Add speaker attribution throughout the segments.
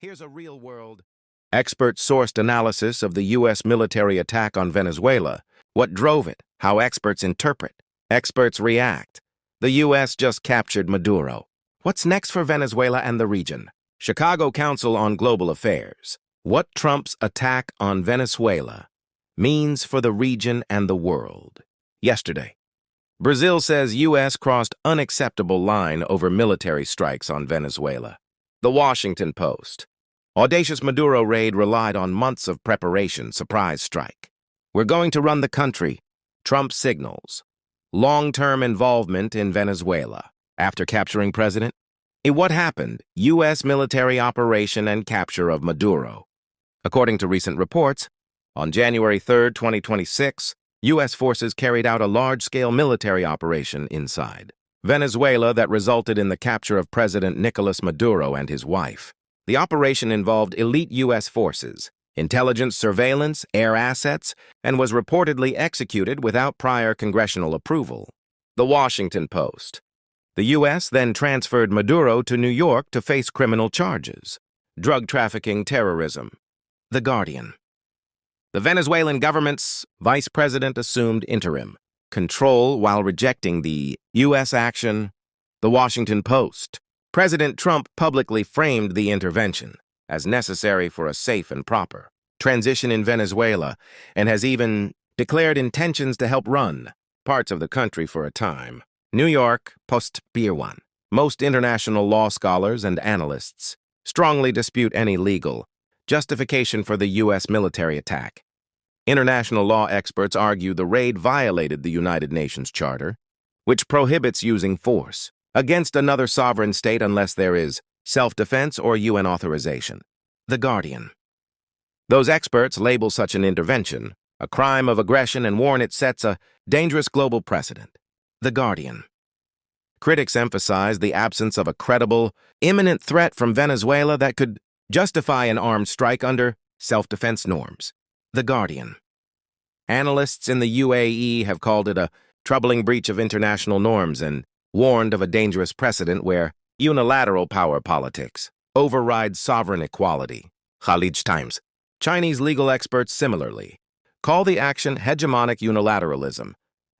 Speaker 1: Here's a real-world, expert-sourced analysis of the U.S. military attack on Venezuela. What drove it, how experts interpret, experts react. The U.S. just captured Maduro. What's next for Venezuela and the region? Chicago Council on Global Affairs. What Trump's attack on Venezuela means for the region and the world. Yesterday, Brazil says U.S. crossed unacceptable line over military strikes on Venezuela. The Washington Post. Audacious Maduro raid relied on months of preparation, surprise strike. We're going to run the country. Trump signals. Long-term involvement in Venezuela. After capturing president? What happened? U.S. military operation and capture of Maduro. According to recent reports, on January 3, 2026, U.S. forces carried out a large-scale military operation inside Venezuela that resulted in the capture of President Nicolas Maduro and his wife. The operation involved elite U.S. forces, intelligence surveillance, air assets, and was reportedly executed without prior congressional approval. The Washington Post. The U.S. then transferred Maduro to New York to face criminal charges, drug trafficking, terrorism. The Guardian. The Venezuelan government's vice president assumed interim control while rejecting the U.S. action. The Washington Post. President Trump publicly framed the intervention as necessary for a safe and proper transition in Venezuela and has even declared intentions to help run parts of the country for a time. New York Post. Pier 1. Most international law scholars and analysts strongly dispute any legal justification for the U.S. military attack. International law experts argue the raid violated the United Nations Charter, which prohibits using force against another sovereign state unless there is self-defense or UN authorization. The Guardian. Those experts label such an intervention a crime of aggression and warn it sets a dangerous global precedent. The Guardian. Critics emphasize the absence of a credible, imminent threat from Venezuela that could justify an armed strike under self-defense norms. The Guardian. Analysts in the UAE have called it a troubling breach of international norms and warned of a dangerous precedent where unilateral power politics overrides sovereign equality. Khalij Times. Chinese legal experts similarly call the action hegemonic unilateralism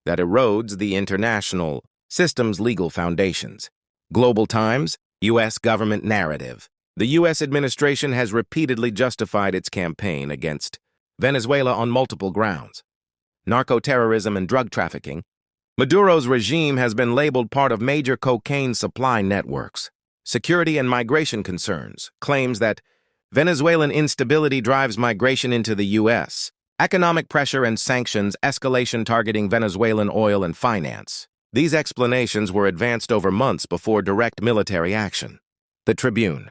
Speaker 1: that erodes the international system's legal foundations. Global Times. U.S. government narrative. The U.S. administration has repeatedly justified its campaign against Venezuela on multiple grounds. Narco-terrorism and drug trafficking. Maduro's regime has been labeled part of major cocaine supply networks. Security and migration concerns. Claims that Venezuelan instability drives migration into the U.S. Economic pressure and sanctions escalation targeting Venezuelan oil and finance. These explanations were advanced over months before direct military action. The Tribune.